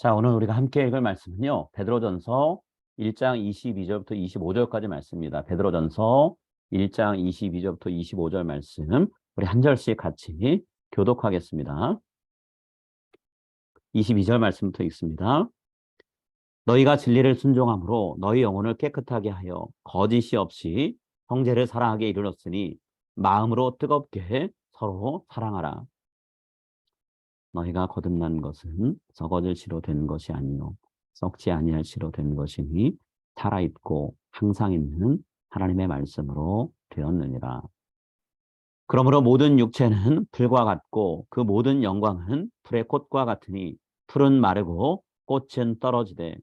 자, 오늘 우리가 함께 읽을 말씀은요. 베드로전서 1장 22절부터 25절까지 말씀입니다. 베드로전서 1장 22절부터 25절 말씀 우리 한 절씩 같이 교독하겠습니다. 22절 말씀부터 읽습니다. 너희가 진리를 순종함으로 너희 영혼을 깨끗하게 하여 거짓이 없이 형제를 사랑하게 이르렀으니 마음으로 뜨겁게 서로 사랑하라. 너희가 거듭난 것은 썩어질 씨로 된 것이 아니요 썩지 아니할 씨로 된 것이니 살아있고 항상 있는 하나님의 말씀으로 되었느니라. 그러므로 모든 육체는 불과 같고 그 모든 영광은 풀의 꽃과 같으니 풀은 마르고 꽃은 떨어지되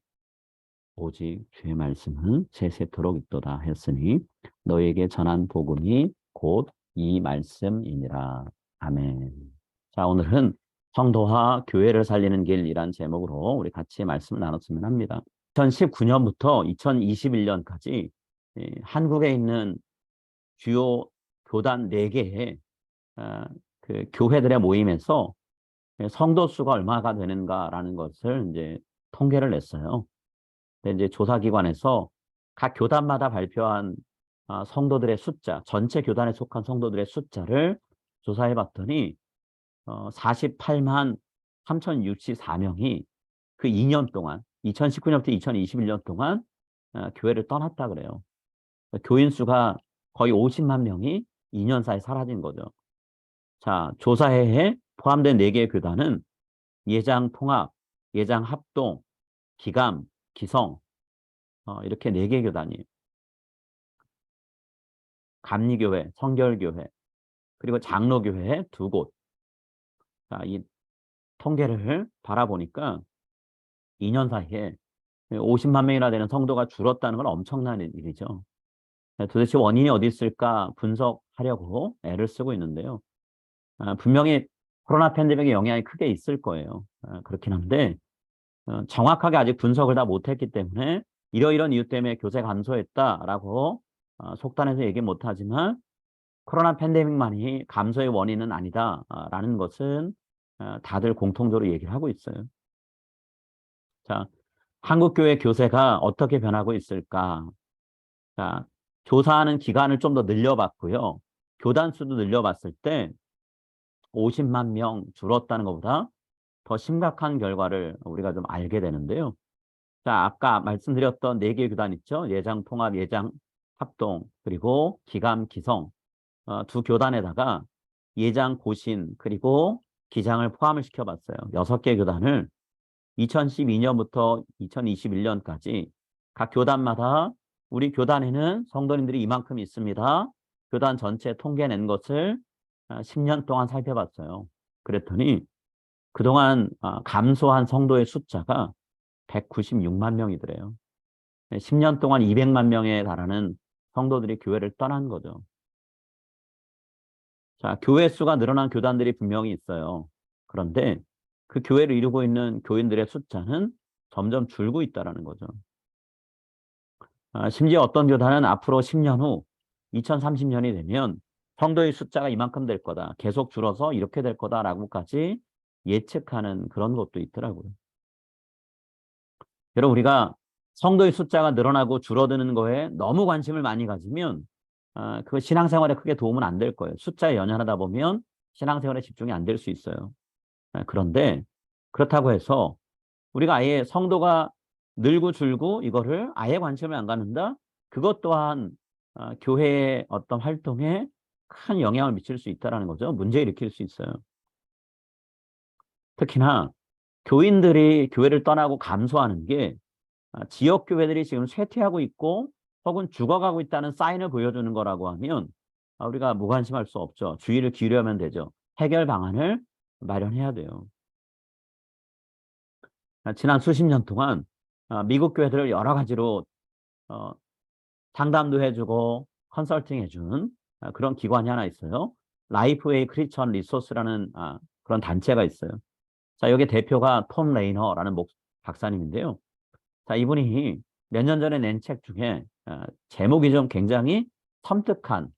오직 주의 말씀은 세세토록 있도다 했으니 너희에게 전한 복음이 곧 이 말씀이니라. 아멘. 자, 오늘은 성도와 교회를 살리는 길이란 제목으로 우리 같이 말씀을 나눴으면 합니다. 2019년부터 2021년까지 한국에 있는 주요 교단 4개의 그 교회들의 모임에서 성도 수가 얼마가 되는가라는 것을 이제 통계를 냈어요. 근데 이제 조사기관에서 각 교단마다 발표한 성도들의 숫자, 전체 교단에 속한 성도들의 숫자를 조사해 봤더니 48만 3,064명이 그 2년 동안 2019년부터 2021년 동안 교회를 떠났다 그래요. 교인 수가 거의 50만 명이 2년 사이에 사라진 거죠. 자, 조사회에 포함된 4개의 교단은 예장 통합, 예장 합동, 기감, 기성 이렇게 4개의 교단이에요. 감리교회, 성결교회, 그리고 장로교회 2곳. 자, 이 통계를 바라보니까 2년 사이에 50만 명이나 되는 성도가 줄었다는 건 엄청난 일이죠. 도대체 원인이 어디 있을까 분석하려고 애를 쓰고 있는데요. 분명히 코로나 팬데믹의 영향이 크게 있을 거예요. 그렇긴 한데 정확하게 아직 분석을 다 못했기 때문에 이러이런 이유 때문에 교세 감소했다라고 속단해서 얘기 못하지만 코로나 팬데믹만이 감소의 원인은 아니다라는 것은 다들 공통적으로 얘기를 하고 있어요. 자, 한국교회 교세가 어떻게 변하고 있을까? 자, 조사하는 기간을 좀 더 늘려봤고요. 교단 수도 늘려봤을 때 50만 명 줄었다는 것보다 더 심각한 결과를 우리가 좀 알게 되는데요. 자, 아까 말씀드렸던 4개의 교단 있죠? 예장 통합, 예장 합동, 그리고 기감, 기성 2교단에다가 예장 고신, 그리고 기장을 포함을 시켜봤어요. 6개 교단을 2012년부터 2021년까지 각 교단마다 우리 교단에는 성도님들이 이만큼 있습니다. 교단 전체 통계 낸 것을 10년 동안 살펴봤어요. 그랬더니 그동안 감소한 성도의 숫자가 196만 명이더래요. 10년 동안 200만 명에 달하는 성도들이 교회를 떠난 거죠. 자, 교회 수가 늘어난 교단들이 분명히 있어요. 그런데 그 교회를 이루고 있는 교인들의 숫자는 점점 줄고 있다는 거죠. 심지어 어떤 교단은 앞으로 10년 후 2030년이 되면 성도의 숫자가 이만큼 될 거다. 계속 줄어서 이렇게 될 거다라고까지 예측하는 그런 것도 있더라고요. 여러분, 우리가 성도의 숫자가 늘어나고 줄어드는 거에 너무 관심을 많이 가지면 그 신앙생활에 크게 도움은 안 될 거예요. 숫자에 연연하다 보면 신앙생활에 집중이 안 될 수 있어요. 그런데 그렇다고 해서 우리가 아예 성도가 늘고 줄고 이거를 아예 관심을 안 갖는다? 그것 또한 교회의 어떤 활동에 큰 영향을 미칠 수 있다는 거죠. 문제 일으킬 수 있어요. 특히나 교인들이 교회를 떠나고 감소하는 게 지역 교회들이 지금 쇠퇴하고 있고 혹은 죽어가고 있다는 사인을 보여주는 거라고 하면 우리가 무관심할 수 없죠. 주의를 기울여면 되죠. 해결 방안을 마련해야 돼요. 지난 수십 년 동안 미국 교회들을 여러 가지로 상담도 해주고 컨설팅 해준 그런 기관이 하나 있어요. 라이프웨이 크리스천 리소스라는 그런 단체가 있어요. 자, 여기 대표가 톰 레이너라는 박사님인데요. 자, 이분이 몇 년 전에 낸 책 중에 제목이 좀 굉장히 섬뜩한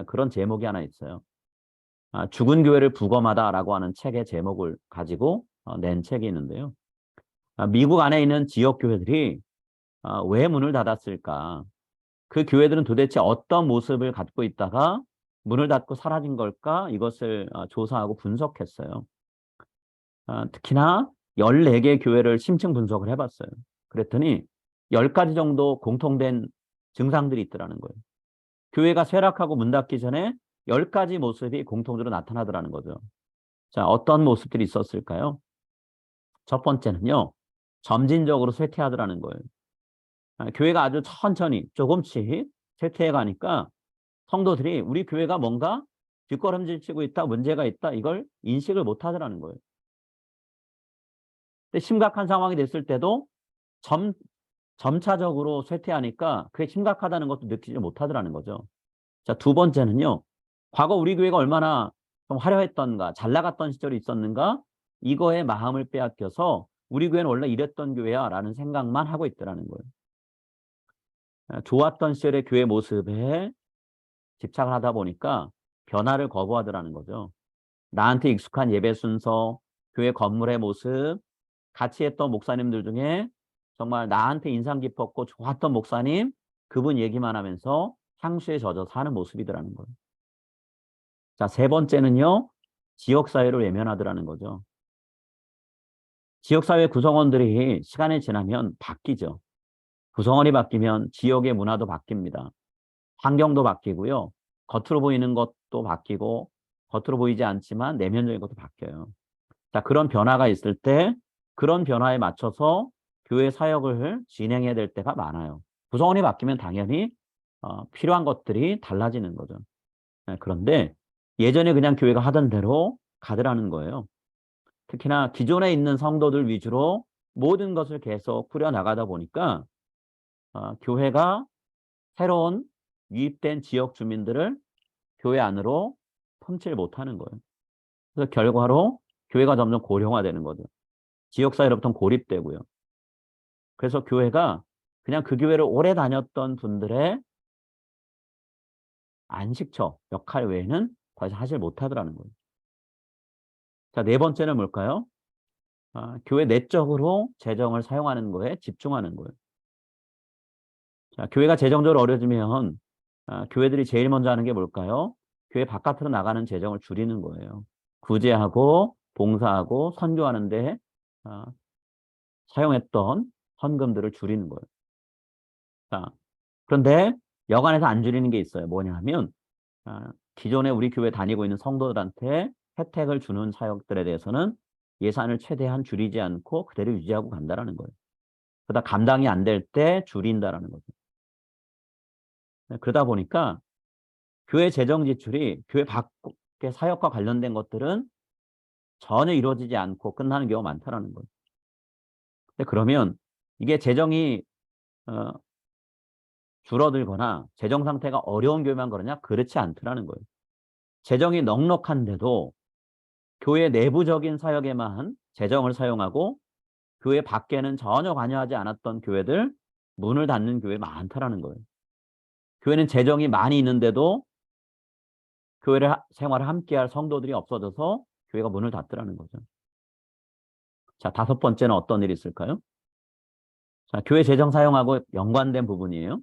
그런 제목이 하나 있어요. 죽은 교회를 부검하다라고 하는 책의 제목을 가지고 낸 책이 있는데요. 미국 안에 있는 지역 교회들이 왜 문을 닫았을까? 그 교회들은 도대체 어떤 모습을 갖고 있다가 문을 닫고 사라진 걸까? 이것을 조사하고 분석했어요. 특히나 14개 교회를 심층 분석을 해봤어요. 그랬더니 10가지 정도 공통된 증상들이 있더라는 거예요. 교회가 쇠락하고 문 닫기 전에 10가지 모습이 공통적으로 나타나더라는 거죠. 자, 어떤 모습들이 있었을까요? 첫 번째는요, 점진적으로 쇠퇴하더라는 거예요. 교회가 아주 천천히 조금씩 쇠퇴해 가니까 성도들이 우리 교회가 뭔가 뒷걸음질 치고 있다, 문제가 있다, 이걸 인식을 못 하더라는 거예요. 근데 심각한 상황이 됐을 때도 점차적으로 쇠퇴하니까 그게 심각하다는 것도 느끼지 못하더라는 거죠. 자, 두 번째는요, 과거 우리 교회가 얼마나 좀 화려했던가, 잘 나갔던 시절이 있었는가, 이거에 마음을 빼앗겨서 우리 교회는 원래 이랬던 교회야 라는 생각만 하고 있더라는 거예요. 좋았던 시절의 교회 모습에 집착을 하다 보니까 변화를 거부하더라는 거죠. 나한테 익숙한 예배 순서, 교회 건물의 모습, 같이 했던 목사님들 중에 정말 나한테 인상 깊었고 좋았던 목사님, 그분 얘기만 하면서 향수에 젖어 사는 모습이더라는 거예요. 자, 세 번째는요, 지역사회를 외면하더라는 거죠. 지역사회 구성원들이 시간이 지나면 바뀌죠. 구성원이 바뀌면 지역의 문화도 바뀝니다. 환경도 바뀌고요. 겉으로 보이는 것도 바뀌고 겉으로 보이지 않지만 내면적인 것도 바뀌어요. 자, 그런 변화가 있을 때 그런 변화에 맞춰서 교회 사역을 진행해야 될 때가 많아요. 구성원이 바뀌면 당연히 필요한 것들이 달라지는 거죠. 그런데 예전에 그냥 교회가 하던 대로 가더라는 거예요. 특히나 기존에 있는 성도들 위주로 모든 것을 계속 꾸려나가다 보니까 교회가 새로운 유입된 지역 주민들을 교회 안으로 품질 못하는 거예요. 그래서 결과로 교회가 점점 고령화되는 거죠. 지역사회로부터 고립되고요. 그래서 교회가 그냥 그 교회를 오래 다녔던 분들의 안식처 역할 외에는 더 이상 하질 못하더라는 거예요. 자, 네 번째는 뭘까요? 교회 내적으로 재정을 사용하는 거에 집중하는 거예요. 자, 교회가 재정적으로 어려지면 교회들이 제일 먼저 하는 게 뭘까요? 교회 바깥으로 나가는 재정을 줄이는 거예요. 구제하고 봉사하고 선교하는 데 사용했던 헌금들을 줄이는 거예요. 자, 그런데 여간에서 안 줄이는 게 있어요. 뭐냐 하면 기존에 우리 교회 다니고 있는 성도들한테 혜택을 주는 사역들에 대해서는 예산을 최대한 줄이지 않고 그대로 유지하고 간다라는 거예요. 그러다 감당이 안 될 때 줄인다라는 거죠. 그러다 보니까 교회 재정 지출이 교회 밖의 사역과 관련된 것들은 전혀 이루어지지 않고 끝나는 경우가 많다라는 거예요. 근데 그러면 이게 재정이 줄어들거나 재정 상태가 어려운 교회만 그러냐? 그렇지 않더라는 거예요. 재정이 넉넉한데도 교회 내부적인 사역에만 재정을 사용하고 교회 밖에는 전혀 관여하지 않았던 교회들, 문을 닫는 교회 많다라는 거예요. 교회는 재정이 많이 있는데도 교회를 생활을 함께할 성도들이 없어져서 교회가 문을 닫더라는 거죠. 자, 다섯 번째는 어떤 일이 있을까요? 자, 교회 재정 사용하고 연관된 부분이에요.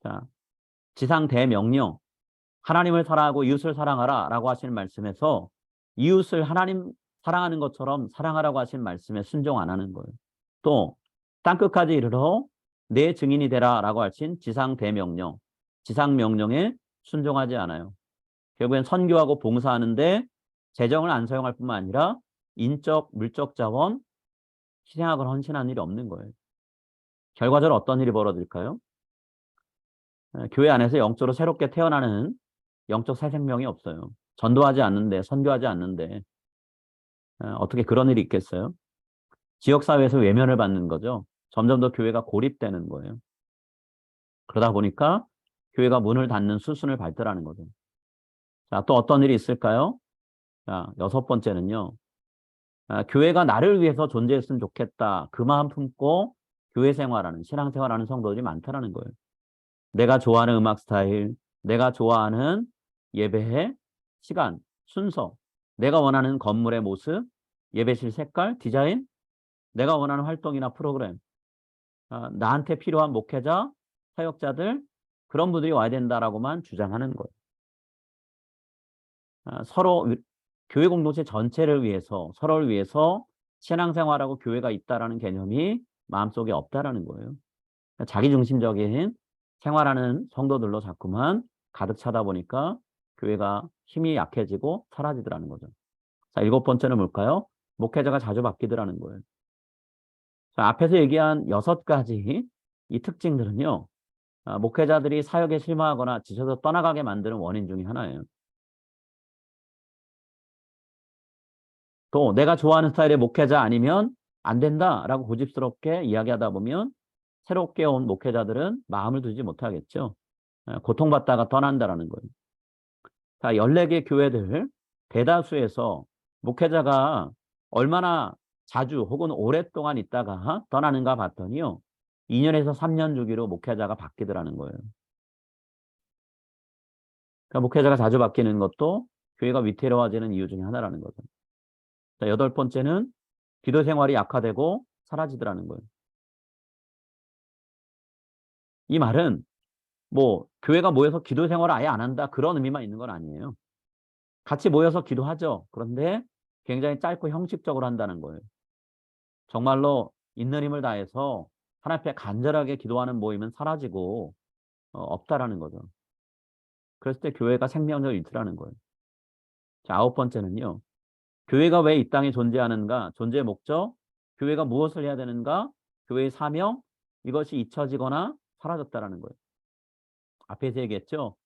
자, 지상 대명령, 하나님을 사랑하고 이웃을 사랑하라 라고 하시는 말씀에서 이웃을 하나님 사랑하는 것처럼 사랑하라고 하신 말씀에 순종 안 하는 거예요. 또 땅끝까지 이르러 내 증인이 되라 라고 하신 지상 대명령, 지상 명령에 순종하지 않아요. 결국엔 선교하고 봉사하는데 재정을 안 사용할 뿐만 아니라 인적, 물적 자원, 희생하거나 헌신하는 일이 없는 거예요. 결과적으로 어떤 일이 벌어질까요? 교회 안에서 영적으로 새롭게 태어나는 영적 새 생명이 없어요. 전도하지 않는데, 선교하지 않는데 어떻게 그런 일이 있겠어요? 지역사회에서 외면을 받는 거죠. 점점 더 교회가 고립되는 거예요. 그러다 보니까 교회가 문을 닫는 수순을 밟더라는 거죠. 자, 또 어떤 일이 있을까요? 자, 여섯 번째는요. 교회가 나를 위해서 존재했으면 좋겠다. 그 마음 품고 교회 생활하는, 신앙생활하는 성도들이 많다라는 거예요. 내가 좋아하는 음악 스타일, 내가 좋아하는 예배의 시간, 순서, 내가 원하는 건물의 모습, 예배실 색깔, 디자인, 내가 원하는 활동이나 프로그램, 나한테 필요한 목회자, 사역자들 그런 분들이 와야 된다라고만 주장하는 거예요. 서로 교회 공동체 전체를 위해서 서로를 위해서 신앙생활하고 교회가 있다라는 개념이 마음속에 없다라는 거예요. 그러니까 자기중심적인 생활하는 성도들로 자꾸만 가득 차다 보니까 교회가 힘이 약해지고 사라지더라는 거죠. 자, 7번째는 뭘까요? 목회자가 자주 바뀌더라는 거예요. 자, 앞에서 얘기한 6가지 이 특징들은요. 목회자들이 사역에 실망하거나 지쳐서 떠나가게 만드는 원인 중에 하나예요. 또 내가 좋아하는 스타일의 목회자 아니면 안 된다라고 고집스럽게 이야기하다 보면 새롭게 온 목회자들은 마음을 두지 못하겠죠. 고통받다가 떠난다라는 거예요. 자, 14개 교회들 대다수에서 목회자가 얼마나 자주 혹은 오랫동안 있다가 떠나는가 봤더니요. 2년에서 3년 주기로 목회자가 바뀌더라는 거예요. 그러니까 목회자가 자주 바뀌는 것도 교회가 위태로워지는 이유 중에 하나라는 거죠. 자, 8번째는 기도 생활이 약화되고 사라지더라는 거예요. 이 말은 뭐 교회가 모여서 기도 생활을 아예 안 한다 그런 의미만 있는 건 아니에요. 같이 모여서 기도하죠. 그런데 굉장히 짧고 형식적으로 한다는 거예요. 정말로 있는 힘을 다해서 하나님 앞에 간절하게 기도하는 모임은 사라지고 없다라는 거죠. 그랬을 때 교회가 생명력을 잃더라는 거예요. 자, 9번째는요. 교회가 왜 이 땅에 존재하는가? 존재의 목적, 교회가 무엇을 해야 되는가? 교회의 사명, 이것이 잊혀지거나 사라졌다라는 거예요. 앞에서 얘기했죠.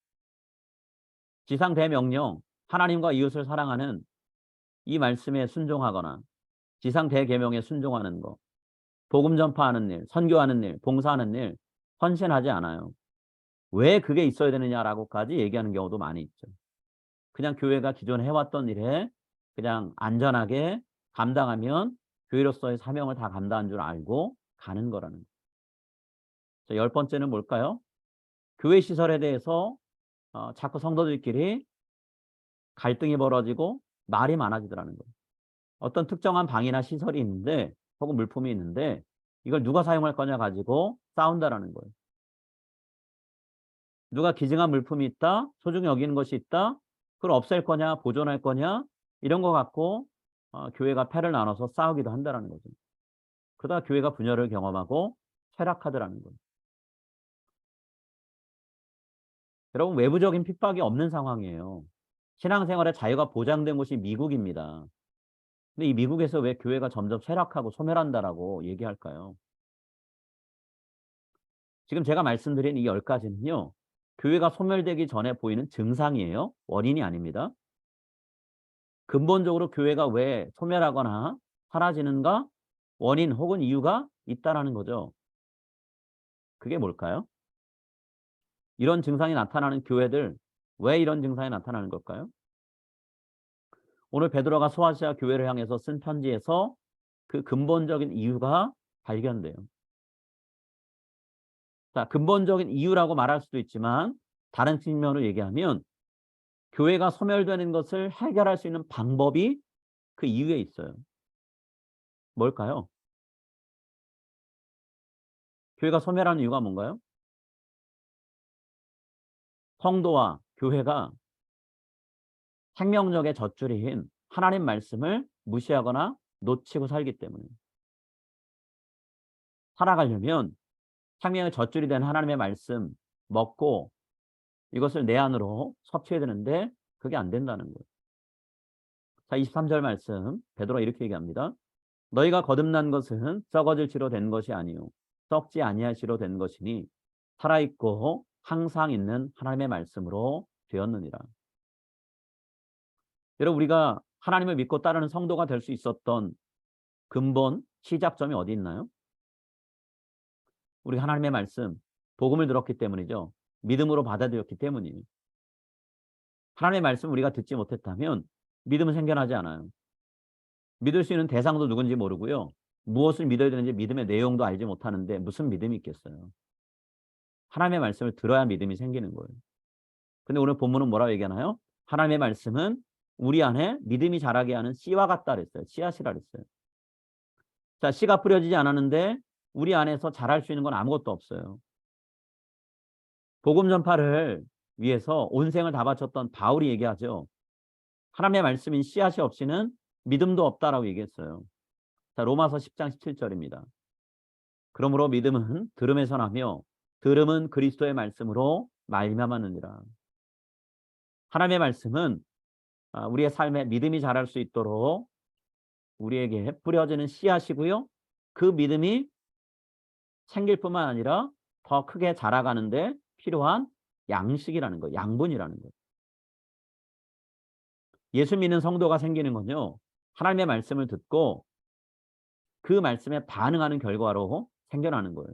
지상 대명령, 하나님과 이웃을 사랑하는 이 말씀에 순종하거나 지상 대계명에 순종하는 거, 복음 전파하는 일, 선교하는 일, 봉사하는 일, 헌신하지 않아요. 왜 그게 있어야 되느냐라고까지 얘기하는 경우도 많이 있죠. 그냥 교회가 기존에 해왔던 일에 그냥 안전하게 감당하면 교회로서의 사명을 다 감당한 줄 알고 가는 거라는 거예요. 자, 10번째는 뭘까요? 교회 시설에 대해서 자꾸 성도들끼리 갈등이 벌어지고 말이 많아지더라는 거예요. 어떤 특정한 방이나 시설이 있는데 혹은 물품이 있는데 이걸 누가 사용할 거냐 가지고 싸운다라는 거예요. 누가 기증한 물품이 있다, 소중히 여기는 것이 있다, 그걸 없앨 거냐, 보존할 거냐 이런 거 갖고 교회가 패를 나눠서 싸우기도 한다라는 거죠. 그러다 교회가 분열을 경험하고 쇠락하더라는 거예요. 여러분 외부적인 핍박이 없는 상황이에요. 신앙생활의 자유가 보장된 곳이 미국입니다. 근데 이 미국에서 왜 교회가 점점 쇠락하고 소멸한다라고 얘기할까요? 지금 제가 말씀드린 이 10가지는요. 교회가 소멸되기 전에 보이는 증상이에요. 원인이 아닙니다. 근본적으로 교회가 왜 소멸하거나 사라지는가? 원인 혹은 이유가 있다라는 거죠. 그게 뭘까요? 이런 증상이 나타나는 교회들, 왜 이런 증상이 나타나는 걸까요? 오늘 베드로가 소아시아 교회를 향해서 쓴 편지에서 그 근본적인 이유가 발견돼요. 자, 근본적인 이유라고 말할 수도 있지만 다른 측면으로 얘기하면 교회가 소멸되는 것을 해결할 수 있는 방법이 그 이유에 있어요. 뭘까요? 교회가 소멸하는 이유가 뭔가요? 성도와 교회가 생명력의 젖줄인 하나님 말씀을 무시하거나 놓치고 살기 때문에 살아가려면 생명의 젖줄이 된 하나님의 말씀 먹고 이것을 내 안으로 섭취해야 되는데 그게 안 된다는 거예요. 자, 23절 말씀 베드로가 이렇게 얘기합니다. 너희가 거듭난 것은 썩어질 지로 된 것이 아니요 썩지 아니할 지로 된 것이니 살아있고 항상 있는 하나님의 말씀으로 되었느니라. 여러분 우리가 하나님을 믿고 따르는 성도가 될 수 있었던 근본 시작점이 어디 있나요? 우리 하나님의 말씀 복음을 들었기 때문이죠. 믿음으로 받아들였기 때문이에요. 하나님의 말씀 우리가 듣지 못했다면 믿음은 생겨나지 않아요. 믿을 수 있는 대상도 누군지 모르고요. 무엇을 믿어야 되는지 믿음의 내용도 알지 못하는데 무슨 믿음이 있겠어요. 하나님의 말씀을 들어야 믿음이 생기는 거예요. 근데 오늘 본문은 뭐라고 얘기하나요? 하나님의 말씀은 우리 안에 믿음이 자라게 하는 씨와 같다 그랬어요. 씨앗이라 그랬어요. 자, 씨가 뿌려지지 않았는데 우리 안에서 자랄 수 있는 건 아무것도 없어요. 복음 전파를 위해서 온 생을 다 바쳤던 바울이 얘기하죠. 하나님의 말씀인 씨앗이 없이는 믿음도 없다라고 얘기했어요. 자, 로마서 10장 17절입니다. 그러므로 믿음은 들음에서 나며 들음은 그리스도의 말씀으로 말미암았느니라. 하나님의 말씀은 우리의 삶에 믿음이 자랄 수 있도록 우리에게 뿌려지는 씨앗이고요. 그 믿음이 생길 뿐만 아니라 더 크게 자라가는데 필요한 양식이라는 거예요. 양분이라는 거예요. 예수 믿는 성도가 생기는 건요. 하나님의 말씀을 듣고 그 말씀에 반응하는 결과로 생겨나는 거예요.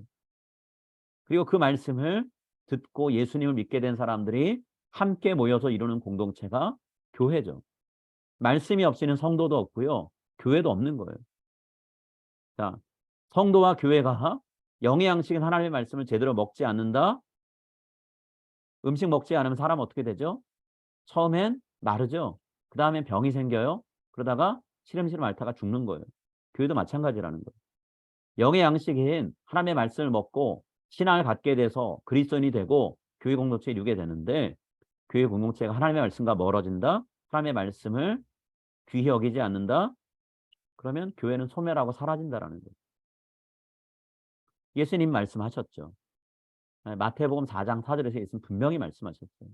그리고 그 말씀을 듣고 예수님을 믿게 된 사람들이 함께 모여서 이루는 공동체가 교회죠. 말씀이 없이는 성도도 없고요. 교회도 없는 거예요. 자, 성도와 교회가 영의 양식인 하나님의 말씀을 제대로 먹지 않는다. 음식 먹지 않으면 사람 어떻게 되죠? 처음엔 마르죠. 그 다음엔 병이 생겨요. 그러다가 시름시름 앓다가 죽는 거예요. 교회도 마찬가지라는 거예요. 영의 양식인 하나님의 말씀을 먹고 신앙을 갖게 돼서 그리스도인이 되고 교회 공동체에 이루게 되는데 교회 공동체가 하나님의 말씀과 멀어진다. 하나님의 말씀을 귀히 여기지 않는다. 그러면 교회는 소멸하고 사라진다라는 거예요. 예수님 말씀하셨죠. 마태복음 4장 4절에서 예수님 분명히 말씀하셨어요.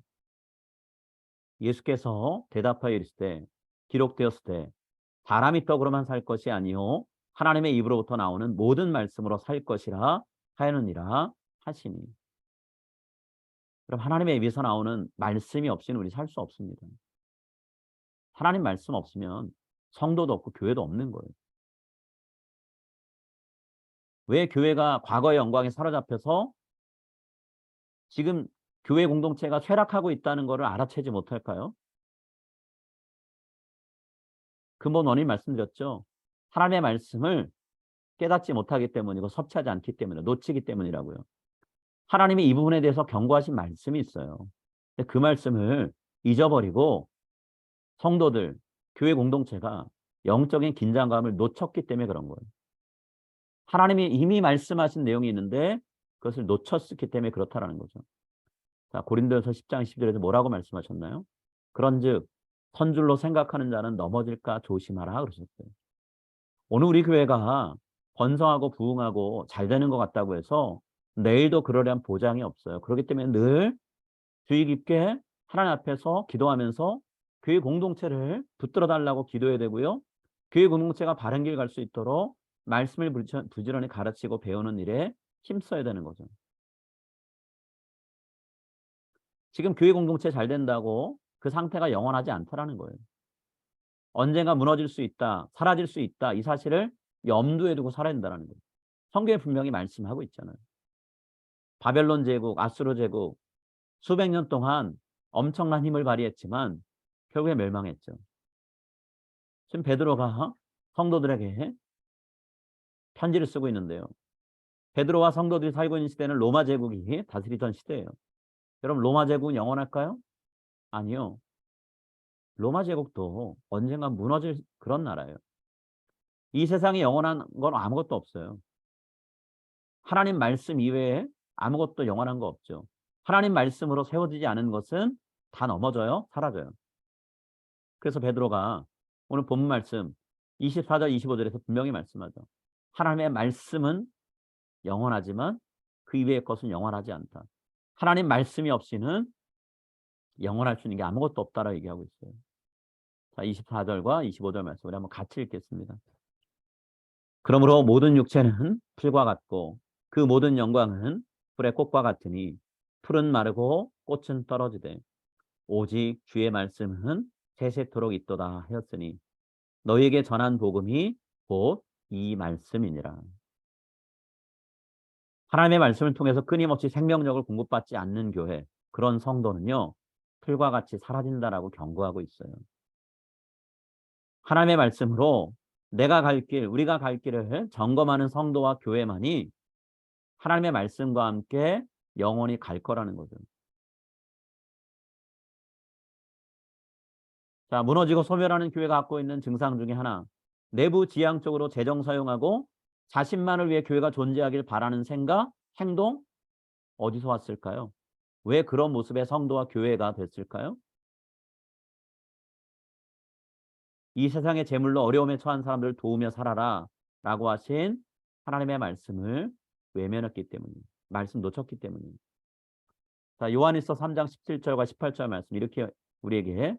예수께서 대답하여 이르시되 기록되었을 때 사람이 떡으로만 살 것이 아니요 하나님의 입으로부터 나오는 모든 말씀으로 살 것이라 하였느니라 하시니. 그럼 하나님의 입에서 나오는 말씀이 없이는 우리 살 수 없습니다. 하나님 말씀 없으면 성도도 없고 교회도 없는 거예요. 왜 교회가 과거의 영광에 사로잡혀서 지금 교회 공동체가 쇠락하고 있다는 것을 알아채지 못할까요? 근본 원인 말씀드렸죠. 하나님의 말씀을 깨닫지 못하기 때문이고 섭취하지 않기 때문에 놓치기 때문이라고요. 하나님이 이 부분에 대해서 경고하신 말씀이 있어요. 근데 그 말씀을 잊어버리고 성도들, 교회 공동체가 영적인 긴장감을 놓쳤기 때문에 그런 거예요. 하나님이 이미 말씀하신 내용이 있는데 그것을 놓쳤기 때문에 그렇다라는 거죠. 자, 고린도전서 10장 12절에서 뭐라고 말씀하셨나요? 그런즉 선줄로 생각하는 자는 넘어질까 조심하라 그러셨어요. 오늘 우리 교회가 번성하고 부흥하고 잘 되는 것 같다고 해서 내일도 그러려면 보장이 없어요. 그렇기 때문에 늘 주의 깊게 하나님 앞에서 기도하면서 교회 공동체를 붙들어 달라고 기도해야 되고요. 교회 공동체가 바른 길 갈 수 있도록 말씀을 부지런히 가르치고 배우는 일에 힘써야 되는 거죠. 지금 교회 공동체 잘 된다고 그 상태가 영원하지 않다라는 거예요. 언젠가 무너질 수 있다, 사라질 수 있다. 이 사실을 염두에 두고 살아야 된다는 거예요. 성경에 분명히 말씀하고 있잖아요. 바벨론 제국, 아수르 제국 수백 년 동안 엄청난 힘을 발휘했지만 결국에 멸망했죠. 지금 베드로가 성도들에게 편지를 쓰고 있는데요. 베드로와 성도들이 살고 있는 시대는 로마 제국이 다스리던 시대예요. 여러분 로마 제국은 영원할까요? 아니요. 로마 제국도 언젠가 무너질 그런 나라예요. 이 세상에 영원한 건 아무것도 없어요. 하나님 말씀 이외에 아무것도 영원한 거 없죠. 하나님 말씀으로 세워지지 않은 것은 다 넘어져요. 사라져요. 그래서 베드로가 오늘 본문 말씀 24절 25절에서 분명히 말씀하죠. 하나님의 말씀은 영원하지만 그 이외의 것은 영원하지 않다. 하나님 말씀이 없이는 영원할 수 있는 게 아무것도 없다라고 얘기하고 있어요. 자, 24절과 25절 말씀을 한번 같이 읽겠습니다. 그러므로 모든 육체는 풀과 같고 그 모든 영광은 풀의 꽃과 같으니 풀은 마르고 꽃은 떨어지되 오직 주의 말씀은 세세토록 있도다 하였으니 너희에게 전한 복음이 곧 이 말씀이니라. 하나님의 말씀을 통해서 끊임없이 생명력을 공급받지 않는 교회, 그런 성도는요 풀과 같이 사라진다라고 경고하고 있어요. 하나님의 말씀으로 내가 갈 길, 우리가 갈 길을 점검하는 성도와 교회만이 하나님의 말씀과 함께 영원히 갈 거라는 거죠. 자, 무너지고 소멸하는 교회가 갖고 있는 증상 중에 하나, 내부 지향적으로 재정 사용하고 자신만을 위해 교회가 존재하길 바라는 생각, 행동 어디서 왔을까요? 왜 그런 모습의 성도와 교회가 됐을까요? 이 세상의 재물로 어려움에 처한 사람들을 도우며 살아라 라고 하신 하나님의 말씀을 외면했기 때문입니다. 말씀 놓쳤기 때문입니다. 자, 요한일서 3장 17절과 18절 말씀 이렇게 우리에게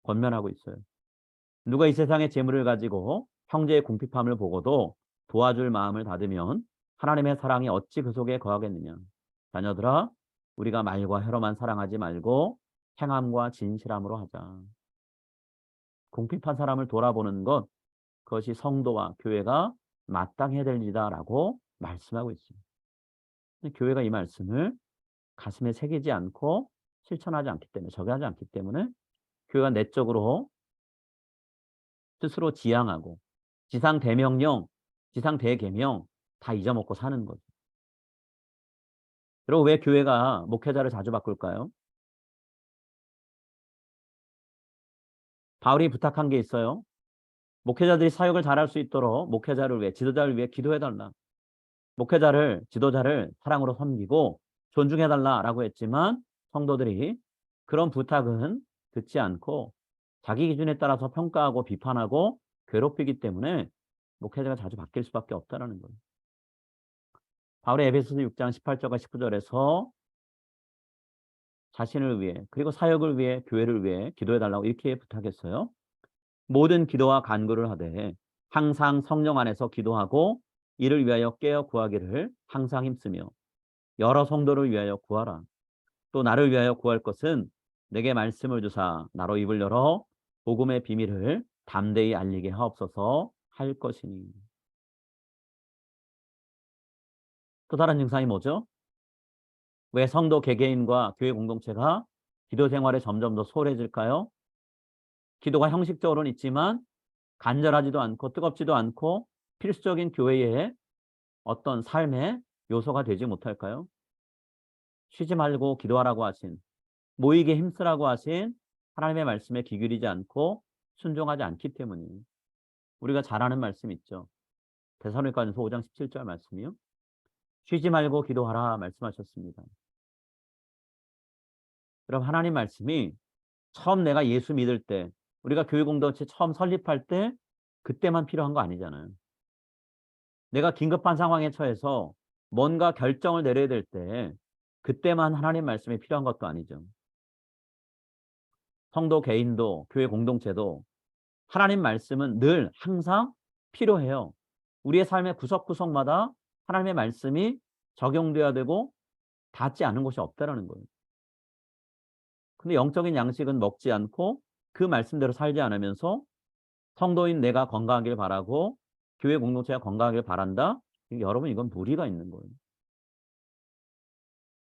권면하고 있어요. 누가 이 세상의 재물을 가지고 형제의 궁핍함을 보고도 도와줄 마음을 닫으면 하나님의 사랑이 어찌 그 속에 거하겠느냐. 자녀들아, 우리가 말과 혀로만 사랑하지 말고 행함과 진실함으로 하자. 궁핍한 사람을 돌아보는 것, 그것이 성도와 교회가 마땅해야 될 일이다라고 말씀하고 있습니다. 교회가 이 말씀을 가슴에 새기지 않고 실천하지 않기 때문에, 적용하지 않기 때문에 교회가 내적으로 스스로 지향하고 지상 대명령, 지상 대계명 다 잊어먹고 사는 거죠. 여러분, 왜 교회가 목회자를 자주 바꿀까요? 바울이 부탁한 게 있어요. 목회자들이 사역을 잘할 수 있도록 목회자를 위해, 지도자를 위해 기도해달라. 목회자를, 지도자를 사랑으로 섬기고 존중해달라라고 했지만 성도들이 그런 부탁은 듣지 않고 자기 기준에 따라서 평가하고 비판하고 괴롭히기 때문에 목회자가 자주 바뀔 수밖에 없다는 거예요. 바울의 에베소서 6장 18절과 19절에서 자신을 위해 그리고 사역을 위해 교회를 위해 기도해달라고 이렇게 부탁했어요. 모든 기도와 간구를 하되 항상 성령 안에서 기도하고 이를 위하여 깨어 구하기를 항상 힘쓰며 여러 성도를 위하여 구하라. 또 나를 위하여 구할 것은 내게 말씀을 주사 나로 입을 열어 복음의 비밀을 담대히 알리게 하옵소서 할 것이니. 또 다른 증상이 뭐죠? 왜 성도 개개인과 교회 공동체가 기도 생활에 점점 더 소홀해질까요? 기도가 형식적으로는 있지만 간절하지도 않고 뜨겁지도 않고 필수적인 교회의 어떤 삶의 요소가 되지 못할까요? 쉬지 말고 기도하라고 하신, 모이게 힘쓰라고 하신 하나님의 말씀에 귀 기울이지 않고 순종하지 않기 때문이에요. 우리가 잘 아는 말씀 있죠. 데살로니가전서 5장 17절 말씀이요. 쉬지 말고 기도하라 말씀하셨습니다. 여러분, 하나님 말씀이 처음 내가 예수 믿을 때, 우리가 교회 공동체 처음 설립할 때 그때만 필요한 거 아니잖아요. 내가 긴급한 상황에 처해서 뭔가 결정을 내려야 될 때 그때만 하나님 말씀이 필요한 것도 아니죠. 성도 개인도 교회 공동체도 하나님 말씀은 늘 항상 필요해요. 우리의 삶의 구석구석마다 하나님의 말씀이 적용돼야 되고 닿지 않은 곳이 없다라는 거예요. 근데 영적인 양식은 먹지 않고 그 말씀대로 살지 않으면서 성도인 내가 건강하길 바라고 교회 공동체가 건강하길 바란다? 여러분, 이건 무리가 있는 거예요.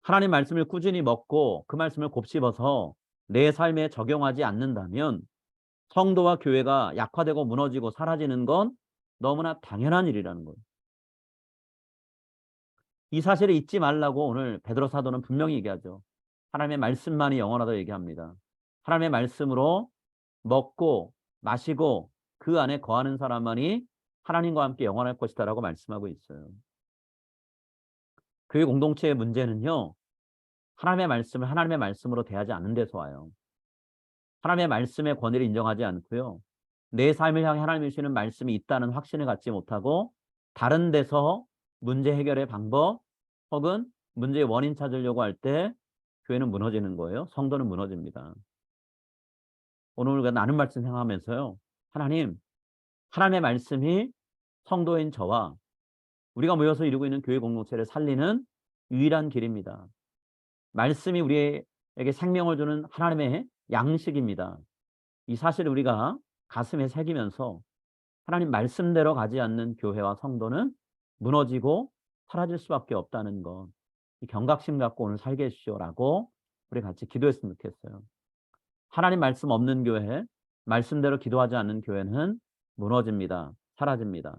하나님 말씀을 꾸준히 먹고 그 말씀을 곱씹어서 내 삶에 적용하지 않는다면 성도와 교회가 약화되고 무너지고 사라지는 건 너무나 당연한 일이라는 거예요. 이 사실을 잊지 말라고 오늘 베드로 사도는 분명히 얘기하죠. 하나님의 말씀만이 영원하다고 얘기합니다. 하나님의 말씀으로 먹고 마시고 그 안에 거하는 사람만이 하나님과 함께 영원할 것이다라고 말씀하고 있어요. 교회 공동체의 문제는요, 하나님의 말씀을 하나님의 말씀으로 대하지 않는 데서 와요. 하나님의 말씀의 권위를 인정하지 않고요, 내 삶을 향해 하나님이 주시는 말씀이 있다는 확신을 갖지 못하고 다른 데서 문제 해결의 방법 혹은 문제의 원인 찾으려고 할 때 교회는 무너지는 거예요. 성도는 무너집니다. 오늘 우리가 나눈 말씀 생각하면서요, 하나님의 말씀이 성도인 저와 우리가 모여서 이루고 있는 교회 공동체를 살리는 유일한 길입니다. 말씀이 우리에게 생명을 주는 하나님의 양식입니다. 이 사실을 우리가 가슴에 새기면서 하나님 말씀대로 가지 않는 교회와 성도는 무너지고 사라질 수밖에 없다는 것, 이 경각심 갖고 오늘 살게 해주시오라고 우리 같이 기도했으면 좋겠어요. 하나님 말씀 없는 교회, 말씀대로 기도하지 않는 교회는 무너집니다. 사라집니다.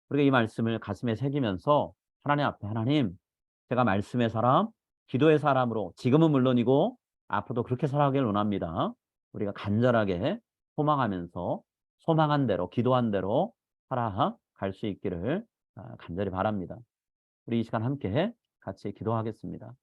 우리가 이 말씀을 가슴에 새기면서 하나님 앞에 제가 말씀의 사람, 기도의 사람으로 지금은 물론이고 앞으로도 그렇게 살아가길 원합니다. 우리가 간절하게 소망하면서 소망한 대로, 기도한 대로 살아갈 수 있기를 간절히 바랍니다. 우리 이 시간 함께 같이 기도하겠습니다.